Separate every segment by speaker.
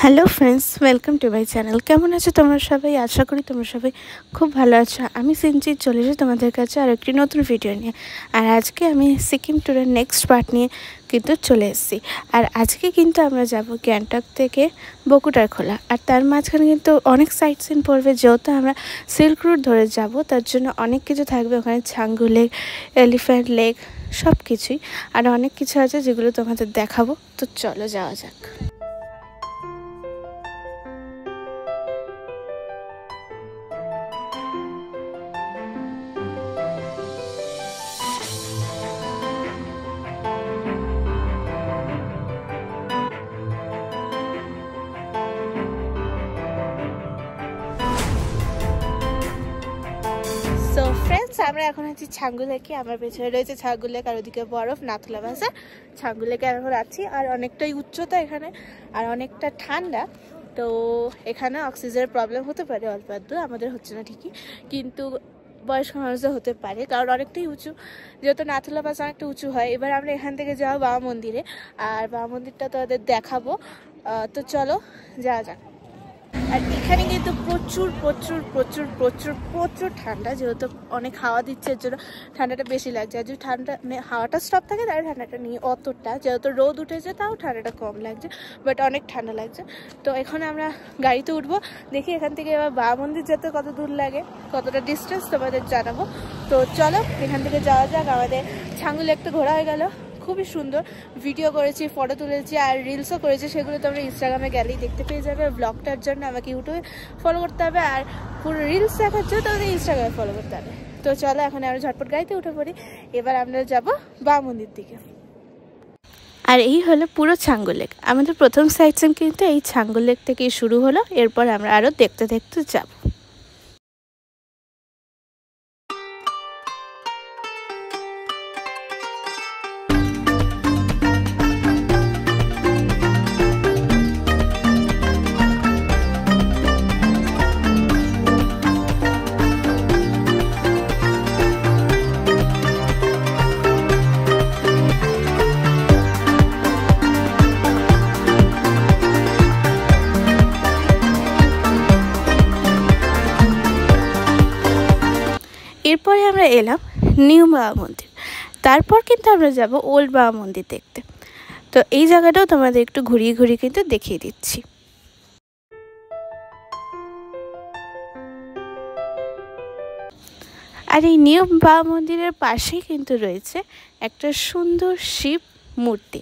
Speaker 1: Hello friends, welcome to my channel. কেমন আছো তোমরা সবাই? আশা করি তোমরা সবাই খুব ভালো আছো। আমি সিনজিৎ চলে এসেছি তোমাদের কাছে আর একটি নতুন ভিডিও নিয়ে। আর আজকে আমি সিকিম ট্যুরের নেক্সট পার্ট নিয়ে কিন্তু চলে এসেছি। আর আজকে কিন্তু আমরা যাব গ্যাংটক থেকে বকুটারখোলা। আর তার মাঝখানে কিন্তু অনেক সাইট সিন পড়বে, যেহেতু আমরা সিল্ক রুট ধরে যাব, তার জন্য অনেক কিছু থাকবে ওখানে। ছাঙ্গু লেক, এলিফ্যান্ট লেক, সব কিছুই। আর অনেক কিছু আছে যেগুলো তোমাদের দেখাবো। তো চলো যাওয়া যাক। সো ফ্রেন্ডস, আমরা এখন আছি ছাঙ্গু লেকে। আমার পেছনে রয়েছে ছাঙ্গু লেক, আর ওদিকে বরফ, নাথুলা ভাষা। ছাঙ্গু লেকে এখন আছি, আর অনেকটাই উচ্চতা এখানে, আর অনেকটা ঠান্ডা। তো এখানে অক্সিজেনের প্রবলেম হতে পারে অল্প আধটু, আমাদের হচ্ছে না ঠিকই, কিন্তু বয়স্ক মানুষদের হতে পারে, কারণ অনেকটাই উঁচু, যেহেতু নাথুলা পাস অনেকটা উঁচু হয়। এবার আমরা এখান থেকে যাবো বাবা মন্দিরে, আর বাবা মন্দিরটা তোমাদের দেখাবো। তো চলো যাওয়া যাক। আর এখানে কিন্তু প্রচুর প্রচুর প্রচুর প্রচুর প্রচুর ঠান্ডা, যেহেতু অনেক হাওয়া দিচ্ছে, এর জন্য ঠান্ডাটা বেশি লাগছে। আর যদি ঠান্ডা হাওয়াটা স্টপ থাকে তাহলে ঠান্ডাটা নিয়ে অতটা, যেহেতু রোদ উঠেছে তাও ঠান্ডাটা কম লাগছে, বাট অনেক ঠান্ডা লাগছে। তো এখন আমরা গাড়িতে উঠবো, দেখি এখান থেকে এবার বাবা মন্দির যেতে কত দূর লাগে, কতটা ডিস্টেন্স তোমাদের জানাবো। তো চলো এখান থেকে যাওয়া যাক। আমাদের ছাঙ্গু লেকটা ঘোরা হয়ে গেল, খুবই সুন্দর ভিডিও করেছি, ফটো তুলেছি, আর রিলসও করেছি। সেগুলো তোমরা ইনস্টাগ্রামে গেলেই দেখতে পেয়ে যাবে। ব্লগটার জন্য আমাকে ইউটিউবে ফলো করতে হবে, আর পুরো রিলস দেখার জন্য তোমাদের ইনস্টাগ্রামে ফলো করতে হবে। তো চলো এখন আমরা ঝটপট গাড়িতে উঠে পড়ি। এবার আমরা যাবো বাবা মন্দির দিকে। আর এই হলো পুরো ছাঙ্গু লেক। আমাদের প্রথম সাইট সিন কিন্তু এই ছাঙ্গু লেক থেকেই শুরু হলো, এরপর আমরা আরও দেখতে দেখতে যাবো। এরপরে আমরা এলাম নিউ বাবা মন্দির, তারপর কিন্তু আমরা যাব ওল্ড বাবা মন্দির দেখতে। তো এই জায়গাটাও তোমাদের একটু ঘুরিয়ে ঘুরিয়ে কিন্তু দেখিয়ে দিচ্ছি। আর এই নিউ বাবা মন্দিরের পাশেই কিন্তু রয়েছে একটা সুন্দর শিব মূর্তি,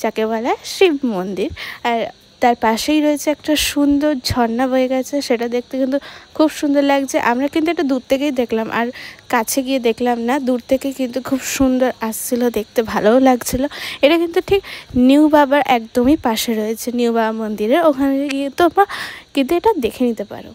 Speaker 1: যাকে বলা হয় শিব মন্দির। আর তার পাশেই রয়েছে একটা সুন্দর ঝর্ণা বয়ে গেছে, সেটা দেখতে কিন্তু খুব সুন্দর লাগছে। আমরা কিন্তু এটা দূর থেকেই দেখলাম, আর কাছে গিয়ে দেখলাম না, দূর থেকে কিন্তু খুব সুন্দর আসছিল, দেখতে ভালোও লাগছিল। এটা কিন্তু ঠিক নিউ বাবার একদমই পাশে রয়েছে, নিউ বাবা মন্দিরের ওখানে গিয়ে তোমরা কিন্তু এটা দেখে নিতে পারো।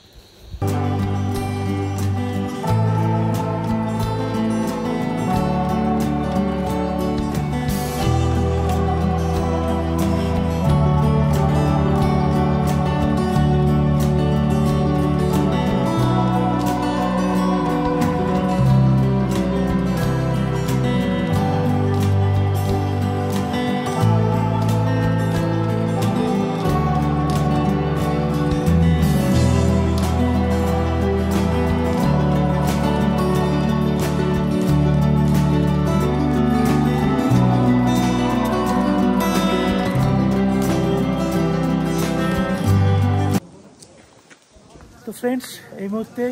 Speaker 2: তো ফ্রেন্ডস, এই মুহূর্তে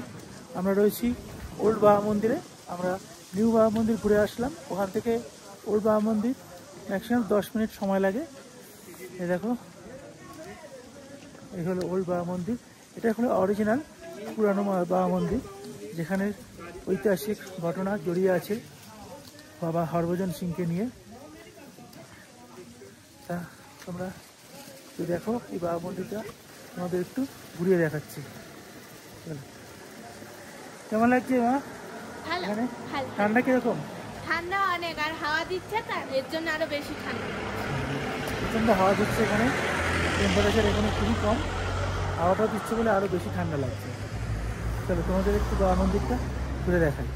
Speaker 2: আমরা রয়েছি ওল্ড বাবা মন্দিরে। আমরা নিউ বাবা মন্দির ঘুরে আসলাম, ওখান থেকে ওল্ড বাবা মন্দির ম্যাক্সিমাম 10 মিনিট সময় লাগে। এই দেখো, এই হলো ওল্ড বাবা মন্দির। এটা হলো অরিজিনাল পুরানো বাবা মন্দির, যেখানে ঐতিহাসিক ঘটনা জড়িয়ে আছে বাবা হরভজন সিংকে নিয়ে। তা তোমরা দেখো এই বাবা মন্দিরটা, তোমাদের একটু ঘুরিয়ে দেখাচ্ছি। কেমন লাগছে মা? এখানে ঠান্ডা কিরকম?
Speaker 1: ঠান্ডা অনেক, আর হাওয়া দিচ্ছে, এর জন্য আরো বেশি ঠান্ডা।
Speaker 2: প্রচন্ড হাওয়া দিচ্ছে এখানে, টেম্পারেচার এখানে খুবই কম, হাওয়াটা দিচ্ছে বলে আরো বেশি ঠান্ডা লাগছে। চলো তোমাদের একটু বাবা মন্দিরটা ঘুরে দেখাই।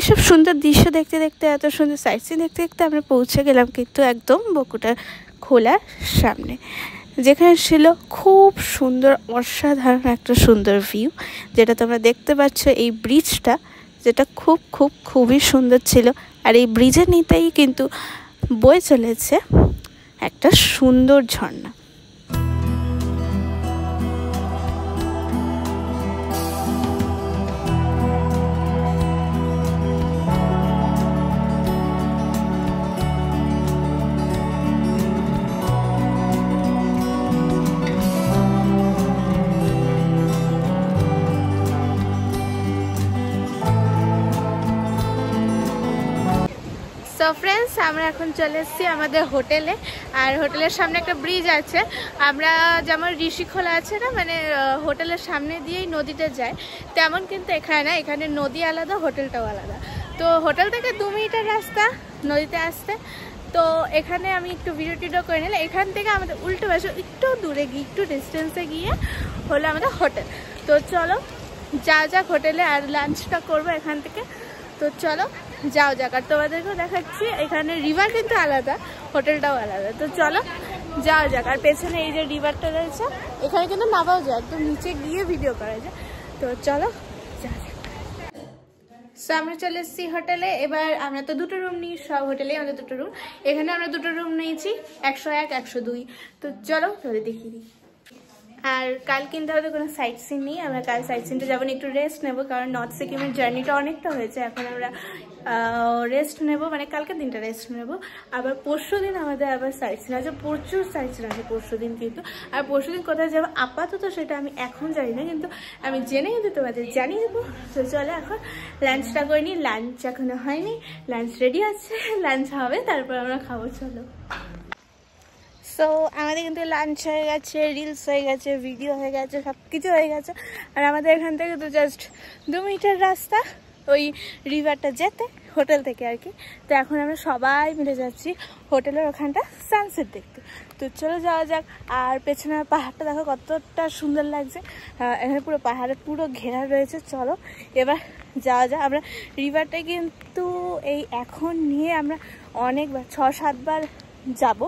Speaker 1: এইসব সুন্দর দৃশ্য দেখতে দেখতে, এত সুন্দর সাইট সিন দেখতে দেখতে আমরা পৌঁছে গেলাম কিন্তু একদম বকুটা খোলার সামনে, যেখানে ছিল খুব সুন্দর অসাধারণ একটা সুন্দর ভিউ, যেটা তোমরা দেখতে পাচ্ছ এই ব্রিজটা, যেটা খুবই সুন্দর ছিল। আর এই ব্রিজের নিচেই কিন্তু বয়ে চলেছে একটা সুন্দর ঝর্ণা। সো ফ্রেন্ডস, আমরা এখন চলে এসেছি আমাদের হোটেলে। আর হোটেলের সামনে একটা ব্রিজ আছে। আমরা যেমন ঋষিখোলা আছে না, মানে হোটেলের সামনে দিয়েই নদীতে যায়, তেমন কিন্তু এখানে না, এখানে নদী আলাদা, হোটেলটাও আলাদা। তো হোটেল থেকে 2 মিনিটের রাস্তা নদীতে আসতে। তো এখানে আমি একটু ভিডিও টিডিও করে নিলাম। এখান থেকে আমাদের উল্টো পাশে একটু দূরে গিয়ে, একটু ডিস্টেন্সে গিয়ে হলো আমাদের হোটেল। তো চলো যাক হোটেলে, আর লাঞ্চটা করবো এখান থেকে। তো চলো যাও যাক। আর তোমাদেরকেও দেখাচ্ছি, এখানে রিভার কিন্তু আলাদা, হোটেলটাও আলাদা। তো চলো যাও যাক। আর পেছনে এই যে রিভারটা রয়েছে, এখানে কিন্তু নামাও যায়, একদম নিচে গিয়ে ভিডিও করা যায়। তো চলো যাও যাক। সো আমরা চলে এসেছি হোটেলে। এবার আমরা তো 2টো রুম নিই, সব হোটেলেই আমাদের 2টো রুম। এখানে আমরা 2টো রুম নিয়েছি, 101, 102। তো চলো তোদের দেখিয়ে দিই। আর কাল কিন্তু আমাদের কোনো সাইট সিন নেই, আমরা কাল সাইট সিনটা যাবো না, একটু রেস্ট নেবো, কারণ নর্থ সিকিমের জার্নিটা অনেকটা হয়েছে। এখন আমরা রেস্ট নেব, মানে কালকের দিনটা রেস্ট নেব। আবার পরশু দিন আমাদের আবার সাইট সিন আছে, প্রচুর সাইট সিন আছে পরশু দিন কিন্তু। আর পরশু দিন কোথায় যাবো আপাতত সেটা আমি এখন জানি না, কিন্তু আমি জেনে কিন্তু তোমাদের জানিয়ে দেবো। তো চলো এখন লাঞ্চটা করে নিই। লাঞ্চ এখনো হয়নি, লাঞ্চ রেডি আছে, লাঞ্চ হবে, তারপর আমরা খাবো। চলো। সো আমাদের কিন্তু লাঞ্চ হয়ে গেছে, রিলস হয়ে গেছে, ভিডিও হয়ে গেছে, সব কিছু হয়ে গেছে। আর আমাদের এখান থেকে তো জাস্ট 2 মিনিটের রাস্তা ওই রিভারটা যেতে, হোটেল থেকে আর কি। তো এখন আমরা সবাই মিলে যাচ্ছি হোটেলের ওখানটা সানসেট দেখতে। তো চলো যাওয়া যাক। আর পেছনে পাহাড়টা দেখো কতটা সুন্দর লাগছে, এখানে পুরো পাহাড়ে পুরো ঘেরা রয়েছে। চলো এবার যাওয়া যাক। আমরা রিভারটায় কিন্তু এই এখন নিয়ে আমরা অনেকবার 6-7 বার যাব,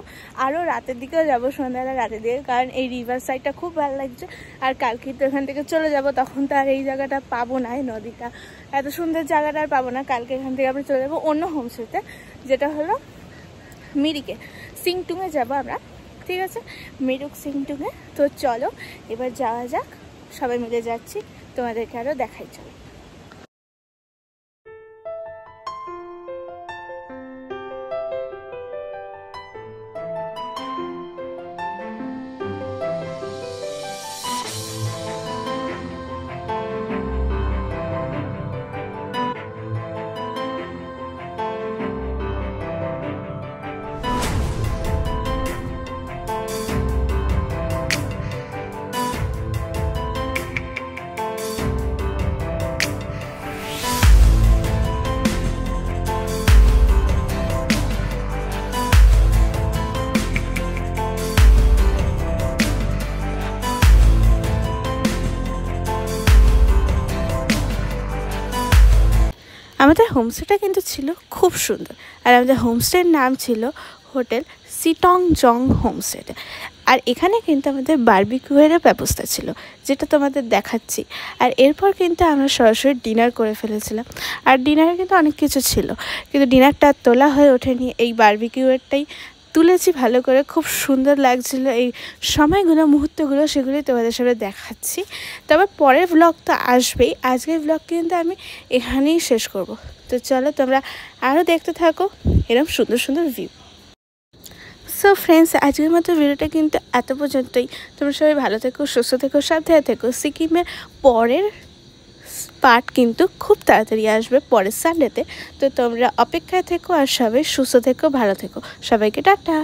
Speaker 1: আরও রাতের দিকেও যাব, সন্ধ্যাবেলা রাতের দিকে, কারণ এই রিভার সাইডটা খুব ভালো লাগছে। আর কালকে তো এখান থেকে চলে যাব, তখন তো আর এই জায়গাটা পাবো না, এই নদীটা, এত সুন্দর জায়গাটা আর পাবো না। কালকে এখান থেকে আমরা চলে যাবো অন্য হোমস্টেতে, যেটা হলো মিরিকে, সিংটুংয়ে যাব আমরা, ঠিক আছে, মিরুক সিংটুংয়ে। তো চলো এবার যাওয়া যাক, সবাই মিলে যাচ্ছি, তোমাদেরকে আরও দেখাই। চলো। আমাদের হোমস্টেটা কিন্তু ছিল খুব সুন্দর, আর আমাদের হোমস্টের নাম ছিল হোটেল সিটং জং হোমস্টে। আর এখানে কিন্তু আমাদের বারবিকিউয়েরও ব্যবস্থা ছিল, যেটা তোমাদের দেখাচ্ছি। আর এরপর কিন্তু আমরা সরাসরি ডিনার করে ফেলেছিলাম। আর ডিনারে কিন্তু অনেক কিছু ছিল, কিন্তু ডিনারটা তোলা হয়ে ওঠেনি, এই বারবিকিউয়েরটাই তুলেছি ভালো করে, খুব সুন্দর লাগছিল এই সময়গুলো, মুহূর্তগুলো, সেগুলোই তোমাদের সাথে দেখাচ্ছি। তবে পরের ব্লগ তো আসবেই, আজকের ব্লগ কিন্তু আমি এখানেই শেষ করব। তো চলো তোমরা আরও দেখতে থাকো এরকম সুন্দর সুন্দর ভিউ। সো ফ্রেন্ডস, আজকের মতো ভিডিওটা কিন্তু এত পর্যন্তই। তোমরা সবাই ভালো থেকো, সুস্থ থেকো, সাবধানে থেকো। সিকিমের পরের পার্ট কিন্তু খুব তাড়াতাড়ি আসবে পরের সানডেতে। তো তোমরা অপেক্ষায় থেকো, আর সবাই সুস্থ থেকো, ভালো থেকো। সবাইকে টাটা।